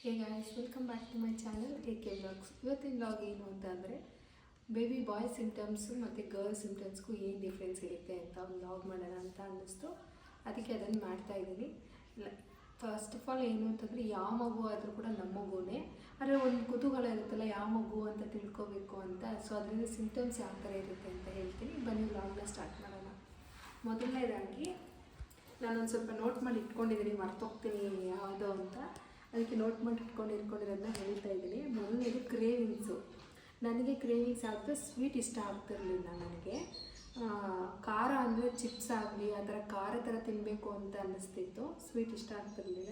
Hey guys, welcome back to my channel K vlogs. ಇವತ್ತಿನ vlog ಏನು ಅಂತಂದರೆ baby boy symptoms ಮತ್ತು girl ಸಿಮ್ಟಮ್ಸ್ಗೂ ಏನು ಡಿಫ್ರೆನ್ಸ್ ಇರುತ್ತೆ ಅಂತ ಒಂದು ವ್ಲಾಗ್ ಮಾಡೋಣ ಅಂತ ಅನ್ನಿಸ್ತು. ಅದಕ್ಕೆ ಅದನ್ನು ಮಾಡ್ತಾಯಿದ್ದೀನಿ. ಫಸ್ಟ್ ಆಫ್ ಆಲ್ ಏನು ಅಂತಂದರೆ ಯಾವ ಮಗು ಆದರೂ ಕೂಡ ನಮ್ಮ ಮಗುನೇ, ಆದರೆ ಒಂದು ಕುತೂಹಲ ಇರುತ್ತಲ್ಲ ಯಾವ ಮಗು ಅಂತ ತಿಳ್ಕೊಬೇಕು ಅಂತ. ಸೊ ಅದರಿಂದ ಸಿಮ್ಟಮ್ಸ್ ಯಾವ ಥರ ಇರುತ್ತೆ ಅಂತ ಹೇಳ್ತೀನಿ. ಬನ್ನಿ ವ್ಲಾಗ್ನ ಸ್ಟಾರ್ಟ್ ಮಾಡೋಣ. ಮೊದಲನೇದಾಗಿ ನಾನೊಂದು ಸ್ವಲ್ಪ ನೋಟ್ ಮಾಡಿ ಇಟ್ಕೊಂಡಿದ್ದೀನಿ, ಮರ್ತೋಗ್ತೀನಿ ಯಾವುದೋ ಅಂತ. ಅದಕ್ಕೆ ನೋಟ್ ಮಾಡಿ ಇಟ್ಕೊಂಡಿರೋದನ್ನ ಹೇಳ್ತಾ ಇದ್ದೀನಿ. ಮೊದಲನೇದು ಕ್ರೇವಿಂಗ್ಸು. ನನಗೆ ಕ್ರೇವಿಂಗ್ಸ್ ಆದರೆ ಸ್ವೀಟ್ ಇಷ್ಟ ಆಗ್ತಿರಲಿಲ್ಲ. ನನಗೆ ಖಾರ ಅಂದರೆ ಚಿಪ್ಸ್ ಆಗಲಿ ಆ ಥರ ಖಾರ ಥರ ತಿನ್ನಬೇಕು ಅಂತ ಅನ್ನಿಸ್ತಿತ್ತು. ಸ್ವೀಟ್ ಇಷ್ಟ ಆಗ್ತಿರಲಿಲ್ಲ.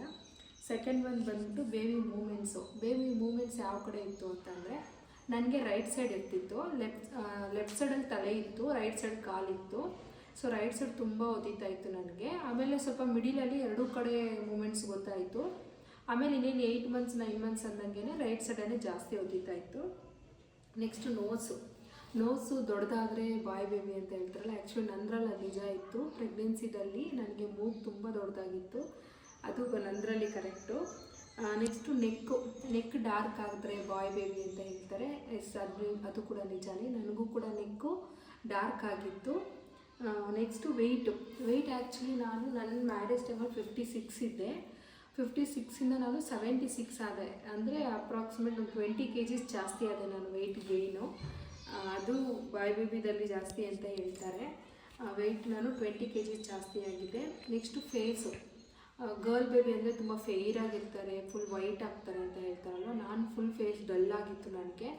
ಸೆಕೆಂಡ್ ಒಂದು ಬಂದುಬಿಟ್ಟು ಬೇಬಿ ಮೂಮೆಂಟ್ಸ್ ಯಾವ ಕಡೆ ಇತ್ತು ಅಂತಂದರೆ ನನಗೆ ರೈಟ್ ಸೈಡ್ ಇರ್ತಿತ್ತು. ಲೆಫ್ಟ್ ಸೈಡಲ್ಲಿ ತಲೆ ಇತ್ತು, ರೈಟ್ ಸೈಡ್ ಕಾಲಿತ್ತು. ಸೊ ರೈಟ್ ಸೈಡ್ ತುಂಬ ಒದಿತಾ ಇತ್ತು ನನಗೆ. ಆಮೇಲೆ ಸ್ವಲ್ಪ ಮಿಡಿಲಲ್ಲಿ ಎರಡೂ ಕಡೆ ಮೂಮೆಂಟ್ಸ್ ಗೊತ್ತಾಯಿತು. ಆಮೇಲೆ ಇನ್ನೇನು 8 ಮಂತ್ಸ್ 9 ಮಂತ್ಸ್ ಅಂದಂಗೆ ರೈಟ್ ಸೈಡನ್ನೇ ಜಾಸ್ತಿ ಒದಿತಾ ಇತ್ತು. ನೆಕ್ಸ್ಟು ನೋಸು ದೊಡ್ಡದಾದರೆ ಬಾಯ್ ಬೇಬಿ ಅಂತ ಹೇಳ್ತಾರಲ್ಲ, ಆ್ಯಕ್ಚುಲಿ ನಂದ್ರಲ್ಲಿ ಅದು ನಿಜ ಇತ್ತು. ಪ್ರೆಗ್ನೆನ್ಸಿದಲ್ಲಿ ನನಗೆ ಮೂಗು ತುಂಬ ದೊಡ್ಡದಾಗಿತ್ತು, ಅದು ನಂದ್ರಲ್ಲಿ ಕರೆಕ್ಟು. ನೆಕ್ಸ್ಟು ನೆಕ್ ಡಾರ್ಕ್ ಆಗಿದ್ರೆ ಬಾಯ್ ಬೇಬಿ ಅಂತ ಹೇಳ್ತಾರೆ. ಅದು ಕೂಡ ನಿಜಾನೇ, ನನಗೂ ಕೂಡ ನೆಕ್ಕು ಡಾರ್ಕ್ ಆಗಿತ್ತು. ನೆಕ್ಸ್ಟು ವೆಯ್ಟ್ ಆ್ಯಕ್ಚುಲಿ ನನ್ನ ಮ್ಯಾರೇಜ್ ಟೈಮಲ್ಲಿ 56 ಇದ್ದೆ. 56ಇಂದ ನಾನು 76 ಆದೆ. ಅಂದರೆ ಅಪ್ರಾಕ್ಸಿಮೇಟ್ ಒಂದು 20 kgs ಜಾಸ್ತಿ ಆದೆ ನಾನು ವೆಯ್ಟ್ ಗೇಯ್ನು. ಅದು ಬಾಯ್ ಬೇಬಿದಲ್ಲಿ ಜಾಸ್ತಿ ಅಂತ ಹೇಳ್ತಾರೆ. ವೆಯ್ಟ್ ನಾನು 20 kgs ಜಾಸ್ತಿ ಆಗಿದೆ. Next face. ಗರ್ಲ್ ಬೇಬಿ ಅಂದರೆ ತುಂಬ ಫೇರ್ ಆಗಿರ್ತಾರೆ, ಫುಲ್ ವೈಟ್ ಆಗ್ತಾರೆ ಅಂತ ಹೇಳ್ತಾರಲ್ಲ. ನಾನು ಫುಲ್ ಫೇಸ್ ಡಲ್ ಆಗಿತ್ತು, ನನಗೆ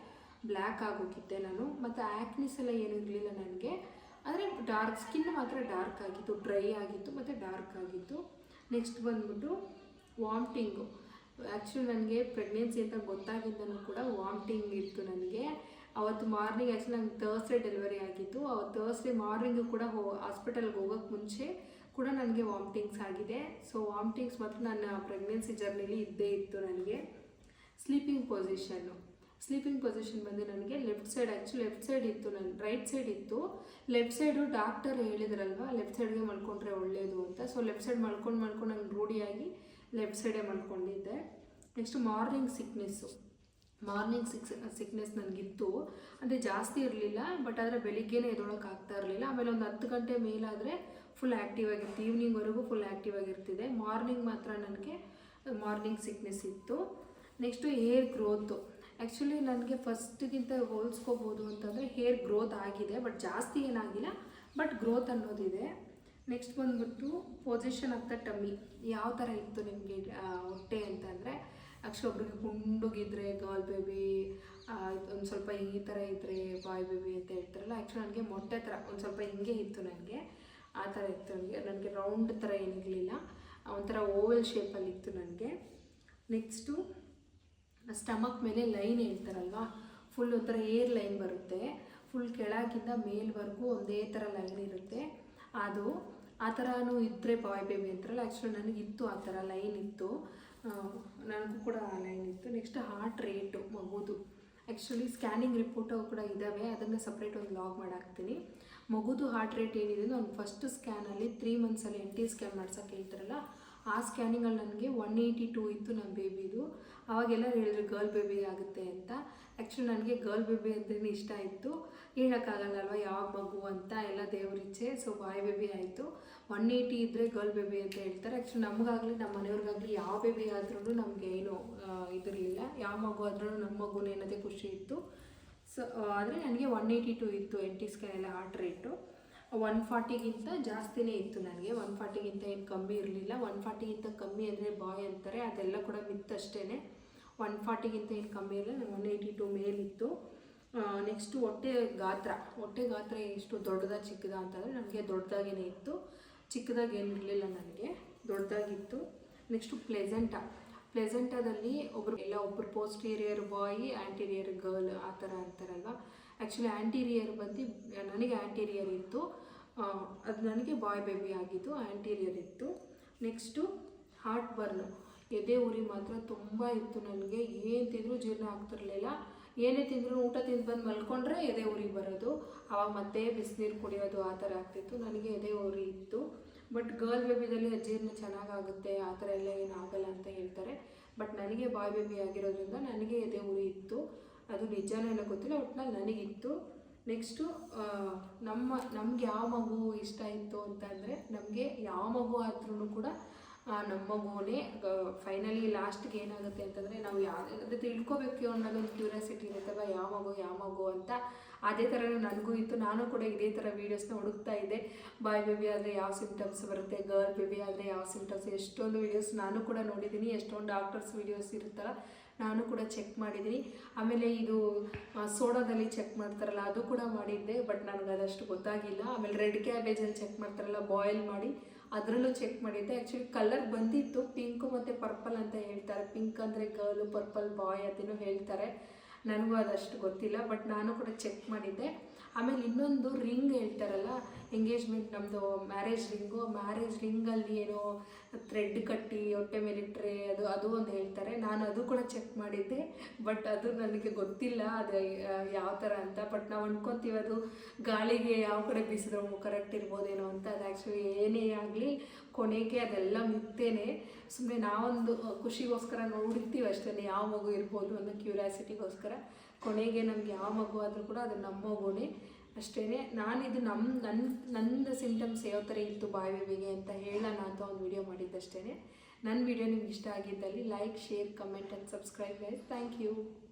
ಬ್ಲ್ಯಾಕ್ ಆಗೋಗಿದ್ದೆ ನಾನು. ಮತ್ತು ಆ್ಯಕ್ನಿಸ್ ಎಲ್ಲ ಏನೂ ಇರಲಿಲ್ಲ ನನಗೆ, ಆದರೆ ಡಾರ್ಕ್ ಸ್ಕಿನ್ ಮಾತ್ರ ಡಾರ್ಕ್ ಆಗಿತ್ತು, ಡ್ರೈ ಆಗಿತ್ತು ಮತ್ತು ಡಾರ್ಕ್ ಆಗಿತ್ತು. ನೆಕ್ಸ್ಟ್ ಬಂದ್ಬಿಟ್ಟು ವಾಮಿಟಿಂಗು. ಆ್ಯಕ್ಚುಲಿ ನನಗೆ ಪ್ರೆಗ್ನೆನ್ಸಿ ಅಂತ ಗೊತ್ತಾಗಿದ್ದನು ಕೂಡ ವಾಮಿಟಿಂಗ್ ಇತ್ತು ನನಗೆ. ಅವತ್ತು ಮಾರ್ನಿಂಗ್ ಆ್ಯಕ್ಚುಲಿ ನಂಗೆ ಥರ್ಸ್ಡೇ ಡೆಲಿವರಿ ಆಗಿತ್ತು. ಅವತ್ತು ಥರ್ಸ್ಡೇ ಮಾರ್ನಿಂಗು ಕೂಡ ಹಾಸ್ಪಿಟಲ್ಗೆ ಹೋಗೋಕ್ಕೆ ಮುಂಚೆ ಕೂಡ ನನಗೆ ವಾಮಿಟಿಂಗ್ಸ್ ಆಗಿದೆ. ಸೊ ವಾಮಿಟಿಂಗ್ಸ್ ಮಾತ್ರ ನನ್ನ ಪ್ರೆಗ್ನೆನ್ಸಿ ಜರ್ನಿಲಿ ಇದ್ದೇ ಇತ್ತು ನನಗೆ. ಸ್ಲೀಪಿಂಗ್ ಪೊಸಿಷನ್ ಬಂದು ನನಗೆ ಲೆಫ್ಟ್ ಸೈಡ್ ಇತ್ತು, ನನ್ನ ರೈಟ್ ಸೈಡ್ ಇತ್ತು. ಲೆಫ್ಟ್ ಸೈಡು ಡಾಕ್ಟರ್ ಹೇಳಿದ್ರಲ್ವ ಲೆಫ್ಟ್ ಸೈಡ್ಗೆ ಮಲ್ಕೊಂಡ್ರೆ ಒಳ್ಳೆಯದು ಅಂತ. ಸೊ ಲೆಫ್ಟ್ ಸೈಡ್ ಮಲ್ಕೊಂಡು ನಂಗೆ ರೂಢಿಯಾಗಿ ಲೆಫ್ಟ್ ಸೈಡೇ ಮಲ್ಕೊಂಡಿದ್ದೆ. ನೆಕ್ಸ್ಟು ಮಾರ್ನಿಂಗ್ ಸಿಕ್ನೆಸ್ ನನಗಿತ್ತು. ಅಂದರೆ ಜಾಸ್ತಿ ಇರಲಿಲ್ಲ, ಬಟ್ ಆದರೆ ಬೆಳಿಗ್ಗೆನೇ ಎದ್ದೊಳಕ್ಕೆ ಆಗ್ತಾ ಇರಲಿಲ್ಲ. ಆಮೇಲೆ ಒಂದು 10 ಗಂಟೆ ಮೇಲಾದರೆ ಫುಲ್ ಆ್ಯಕ್ಟಿವ್ ಆಗಿರ್ತೀವಿ, ಈವ್ನಿಂಗ್ವರೆಗೂ ಫುಲ್ ಆ್ಯಕ್ಟಿವ್ ಆಗಿರ್ತಿದೆ. ಮಾರ್ನಿಂಗ್ ಮಾತ್ರ ನನಗೆ ಮಾರ್ನಿಂಗ್ ಸಿಕ್ನೆಸ್ ಇತ್ತು. Next hair growth. ಆ್ಯಕ್ಚುಲಿ ನನಗೆ ಫಸ್ಟ್ಗಿಂತ ಹೋಲಿಸ್ಕೋಬೋದು ಅಂತಂದರೆ ಹೇರ್ ಗ್ರೋತ್ ಆಗಿದೆ, ಬಟ್ ಜಾಸ್ತಿ ಏನಾಗಿಲ್ಲ, ಬಟ್ ಗ್ರೋತ್ ಅನ್ನೋದಿದೆ. ನೆಕ್ಸ್ಟ್ ಬಂದ್ಬಿಟ್ಟು ಪೊಸಿಷನ್ ಆಫ್ ದ ಟಮ್ಮಿ ಯಾವ ಥರ ಇತ್ತು ನಿಮಗೆ ಹೊಟ್ಟೆ ಅಂತಂದರೆ, ಆ್ಯಕ್ಚುಲಿ ಒಬ್ರಿಗೆ ಗುಂಡುಗಿದ್ರೆ ಗರ್ಲ್ ಬೇಬಿ, ಒಂದು ಸ್ವಲ್ಪ ಈ ಥರ ಇದ್ದರೆ ಬಾಯ್ ಬೇಬಿ ಅಂತ ಹೇಳ್ತಾರಲ್ಲ. ಆ್ಯಕ್ಚುಲಿ ನನಗೆ ಮೊಟ್ಟೆ ಥರ ಒಂದು ಸ್ವಲ್ಪ ಹಿಂಗೆ ಇತ್ತು, ನನಗೆ ಆ ಥರ ಇತ್ತು. ನನಗೆ ರೌಂಡ್ ಥರ ಏನಿರಲಿಲ್ಲ, ಒಂಥರ ಓವಲ್ ಶೇಪಲ್ಲಿತ್ತು ನನಗೆ. ನೆಕ್ಸ್ಟು ಸ್ಟಮಕ್ ಮೇಲೆ ಲೈನ್ ಹೇಳ್ತಾರಲ್ವ, ಫುಲ್ ಒಂಥರ ಏರ್ ಲೈನ್ ಬರುತ್ತೆ, ಫುಲ್ ಕೆಳಗಿಂದ ಮೇಲ್ವರೆಗೂ ಒಂದೇ ಥರ ಲೈನ್ ಇರುತ್ತೆ. ಅದು ಆ ಥರನೂ ಇದ್ದರೆ ಬಾಯ್ ಬೇಬಿ ಅಂತಾರಲ್ಲ. ಆ್ಯಕ್ಚುಲಿ ನನಗಿತ್ತು ಆ ಥರ ಲೈನ್ ಇತ್ತು, ನನಗೂ ಕೂಡ ಆ ಲೈನ್ ಇತ್ತು. ನೆಕ್ಸ್ಟ್ ಹಾರ್ಟ್ ರೇಟು ಮಗುದು. ಆ್ಯಕ್ಚುಲಿ ಸ್ಕ್ಯಾನಿಂಗ್ ರಿಪೋರ್ಟು ಕೂಡ ಇದ್ದಾವೆ, ಅದನ್ನು ಸಪ್ರೇಟ್ ಒಂದು ಲಾಗ್ ಮಾಡಾಕ್ತೀನಿ. ಮಗುದು ಹಾರ್ಟ್ ರೇಟ್ ಏನಿದೆ ಅಂದರೆ ಅವ್ನು ಫಸ್ಟ್ ಸ್ಕ್ಯಾನಲ್ಲಿ 3 ಮಂತ್ಸಲ್ಲಿ NT ಸ್ಕ್ಯಾನ್ ಮಾಡ್ಸೋಕ್ಕೆ ಹೇಳ್ತಾರಲ್ಲ, ಆ ಸ್ಕ್ಯಾನಿಂಗಲ್ಲಿ ನನಗೆ 182 ಇತ್ತು ನಮ್ಮ ಬೇಬಿದು. ಅವಾಗೆಲ್ಲರೂ ಹೇಳಿದ್ರು ಗರ್ಲ್ ಬೇಬಿ ಆಗುತ್ತೆ ಅಂತ. ಆ್ಯಕ್ಚುಲಿ ನನಗೆ ಗರ್ಲ್ ಬೇಬಿ ಅಂದ್ರೇ ಇಷ್ಟ ಇತ್ತು, ಹೇಳೋಕ್ಕಾಗಲ್ಲಲ್ವ ಯಾವ ಮಗು ಅಂತ, ಎಲ್ಲ ದೇವರಿಚ್ಛೆ. ಸೊ ಬಾಯ್ ಬೇಬಿ ಆಯಿತು. 180 ಇದ್ದರೆ ಗರ್ಲ್ ಬೇಬಿ ಅಂತ ಹೇಳ್ತಾರೆ. ಆ್ಯಕ್ಚುಲಿ ನಮಗಾಗಲಿ ನಮ್ಮ ಮನೆಯವ್ರಿಗಾಗಲಿ ಯಾವ ಬೇಬಿ ಆದ್ರೂ ನಮಗೆ ಏನೂ ಇದಿರಲಿಲ್ಲ, ಯಾವ ಮಗು ಆದ್ರೂ ನಮ್ಮ ಮಗುನೇ ಅನ್ನೋದೇ ಖುಷಿ ಇತ್ತು. ಸೊ ಆದರೆ ನನಗೆ 182 ಇತ್ತು NT ಸ್ಕ್ಯಾನ್ ಎಲ್ಲ ಹಾರ್ಟ್ ರೇಟು. 140ಗಿಂತ ಜಾಸ್ತಿನೇ ಇತ್ತು ನನಗೆ, 140ಗಿಂತ ಏನು ಕಮ್ಮಿ ಇರಲಿಲ್ಲ. 140ಗಿಂತ ಕಮ್ಮಿ ಅಂದರೆ ಬಾಯ್ ಅಂತಾರೆ, ಅದೆಲ್ಲ ಕೂಡ ಮಿತ್ತಷ್ಟೇ. 140ಗಿಂತ ಏನು ಕಮ್ಮಿ ಇರಲಿಲ್ಲ, 182 ಮೇಲಿತ್ತು. ನೆಕ್ಸ್ಟು ಹೊಟ್ಟೆ ಗಾತ್ರ ಎಷ್ಟು ದೊಡ್ಡದ ಚಿಕ್ಕದ ಅಂತಂದರೆ ನನಗೆ ದೊಡ್ಡದಾಗೇ ಇತ್ತು, ಚಿಕ್ಕದಾಗೇನಿರಲಿಲ್ಲ, ನನಗೆ ದೊಡ್ಡದಾಗಿತ್ತು. ನೆಕ್ಸ್ಟು ಪ್ಲೆಸೆಂಟಾದಲ್ಲಿ ಒಬ್ಬರು ಪೋಸ್ಟೀರಿಯರ್ ಬಾಯ್, ಆ್ಯಂಟೀರಿಯರ್ ಗರ್ಲ್ ಆ ಥರ ಅಂತಾರಲ್ವ. ಆ್ಯಕ್ಚುಲಿ ಆ್ಯಂಟೀರಿಯರ್ ಬಂದು ನನಗೆ ಆ್ಯಂಟೀರಿಯರ್ ಇತ್ತು, ಅದು ನನಗೆ ಬಾಯ್ ಬೇಬಿ ಆಗಿತ್ತು, ಆ್ಯಂಟೀರಿಯರ್ ಇತ್ತು. ನೆಕ್ಸ್ಟು ಹಾರ್ಟ್ ಬರ್ನು, ಎದೆ ಉರಿ ಮಾತ್ರ ತುಂಬ ಇತ್ತು ನನಗೆ. ಏನು ತಿಂದರೂ ಜೀರ್ಣ ಆಗ್ತಿರಲಿಲ್ಲ, ಏನೇ ತಿಂದರೂ ಊಟ ತಿಂದು ಬಂದು ಮಲ್ಕೊಂಡ್ರೆ ಎದೆ ಉರಿ ಬರೋದು, ಆವಾಗ ಮತ್ತೆ ಬಿಸಿನೀರು ಕುಡಿಯೋದು ಆ ಥರ ಆಗ್ತಿತ್ತು. ನನಗೆ ಎದೆ ಉರಿ ಇತ್ತು. ಬಟ್ ಗರ್ಲ್ ಬೇಬಿದಲ್ಲಿ ಅಜೀರ್ಣ ಚೆನ್ನಾಗಾಗುತ್ತೆ, ಆ ಥರ ಎಲ್ಲ ಏನಾಗಲ್ಲ ಅಂತ ಹೇಳ್ತಾರೆ. ಬಟ್ ನನಗೆ ಬಾಯ್ ಬೇಬಿ ಆಗಿರೋದ್ರಿಂದ ನನಗೆ ಎದೆ ಉರಿ ಇತ್ತು. ಅದು ನಿಜನೋ ಏನೋ ಗೊತ್ತಿಲ್ಲ, ಒಟ್ಟಿನಲ್ಲಿ ನನಗಿತ್ತು. ನೆಕ್ಸ್ಟು ನಮ್ಗೆ ಯಾವ ಮಗು ಇಷ್ಟ ಇತ್ತು ಅಂತಂದರೆ, ನಮಗೆ ಯಾವ ಮಗು ಆದ್ರೂ ಕೂಡ ನಮ್ಮ ಮಗುವೇ ಫೈನಲಿ ಲಾಸ್ಟ್ಗೆ ಏನಾಗುತ್ತೆ ಅಂತಂದರೆ, ನಾವು ಅದು ತಿಳ್ಕೊಬೇಕು ಅನ್ನೋದೊಂದು ಕ್ಯೂರಿಯಾಸಿಟಿ ಇರುತ್ತಲ್ವ, ಯಾವ ಮಗು ಅಂತ. ಅದೇ ಥರನೇ ನನಗೂ ಇತ್ತು. ನಾನು ಕೂಡ ಇದೇ ಥರ ವೀಡಿಯೋಸ್ನ ಹುಡುಕ್ತಾ ಇದ್ದೆ. ಬಾಯ್ ಬೇಬಿ ಆದರೆ ಯಾವ ಸಿಮ್ಟಮ್ಸ್ ಬರುತ್ತೆ, ಗರ್ಲ್ ಬೇಬಿ ಆದರೆ ಯಾವ ಸಿಮ್ಟಮ್ಸ್, ಎಷ್ಟೊಂದು ವೀಡಿಯೋಸ್ ನಾನು ಕೂಡ ನೋಡಿದ್ದೀನಿ, ಎಷ್ಟೊಂದು ಡಾಕ್ಟರ್ಸ್ ವೀಡಿಯೋಸ್ ಇರುತ್ತಲ್ಲ ನಾನು ಕೂಡ ಚೆಕ್ ಮಾಡಿದ್ದೀನಿ. ಆಮೇಲೆ ಇದು ಸೋಡಾದಲ್ಲಿ ಚೆಕ್ ಮಾಡ್ತಾರಲ್ಲ ಅದು ಕೂಡ ಮಾಡಿದ್ದೆ, ಬಟ್ ನನಗೆ ಅದಷ್ಟು ಗೊತ್ತಾಗಿಲ್ಲ. ಆಮೇಲೆ ರೆಡ್ ಕ್ಯಾಬೇಜಲ್ಲಿ ಚೆಕ್ ಮಾಡ್ತಾರಲ್ಲ ಬಾಯ್ಲ್ ಮಾಡಿ, ಅದರಲ್ಲೂ ಚೆಕ್ ಮಾಡಿದ್ದೆ. ಆ್ಯಕ್ಚುಲಿ ಕಲರ್ ಬಂದಿತ್ತು, ಪಿಂಕು ಮತ್ತು ಪರ್ಪಲ್ ಅಂತ ಹೇಳ್ತಾರೆ. ಪಿಂಕ್ ಅಂದರೆ ಗರ್ಲು, ಪರ್ಪಲ್ ಬಾಯ್ ಅದನ್ನು ಹೇಳ್ತಾರೆ. ನನಗೂ ಅದಷ್ಟು ಗೊತ್ತಿಲ್ಲ, ಬಟ್ ನಾನು ಕೂಡ ಚೆಕ್ ಮಾಡಿದ್ದೆ. ಆಮೇಲೆ ಇನ್ನೊಂದು ರಿಂಗ್ ಹೇಳ್ತಾರಲ್ಲ, ಎಂಗೇಜ್ಮೆಂಟ್ ನಮ್ಮದು ಮ್ಯಾರೇಜ್ ರಿಂಗಲ್ಲಿ ಏನೋ ಥ್ರೆಡ್ ಕಟ್ಟಿ ಹೊಟ್ಟೆ ಮೇಲಿಟ್ಟರೆ ಅದು ಒಂದು ಹೇಳ್ತಾರೆ. ನಾನು ಅದು ಕೂಡ ಚೆಕ್ ಮಾಡಿದ್ದೆ, ಬಟ್ ಅದು ನನಗೆ ಗೊತ್ತಿಲ್ಲ ಅದು ಯಾವ ಥರ ಅಂತ. ಬಟ್ ನಾವು ಅಂದ್ಕೊತೀವಿ ಅದು ಗಾಳಿಗೆ ಯಾವ ಕಡೆ ಬೀಸಿದ್ರೆ ಕರೆಕ್ಟ್ ಇರ್ಬೋದೇನೋ ಅಂತ. ಅದು ಆ್ಯಕ್ಚುಲಿ ಏನೇ ಆಗಲಿ ಕೊನೆಗೆ ಅದೆಲ್ಲ ಮಿತ್ತೇನೆ. ಸುಮ್ಮನೆ ನಾವೊಂದು ಖುಷಿಗೋಸ್ಕರ ನೋಡಿರ್ತೀವಿ ಅಷ್ಟೇ, ಯಾವ ಮಗು ಇರ್ಬೋದು ಅನ್ನೋ ಕ್ಯೂರಿಯಾಸಿಟಿಗೋಸ್ಕರ. ಕೊನೆಗೆ ನಮ್ಗೆ ಯಾವ ಮಗು ಆದರೂ ಕೂಡ ಅದು ನಮ್ಮ ಮಗುನೇ ಅಷ್ಟೇ. ನಾನಿದು ನಂದು ಸಿಂಟಮ್ಸ್ ಯಾವ ಥರ ಇತ್ತು ಬಾಯ್ ಬೇಬಿಗೆ ಅಂತ ಹೇಳೋಣ ಅಂತ ಒಂದು ವಿಡಿಯೋ ಮಾಡಿದ್ದಷ್ಟೇ. ನನ್ನ ವಿಡಿಯೋ ನಿಮ್ಗೆ ಇಷ್ಟ ಆಗಿದ್ದಲ್ಲಿ like, share, comment and subscribe guys. Thank you.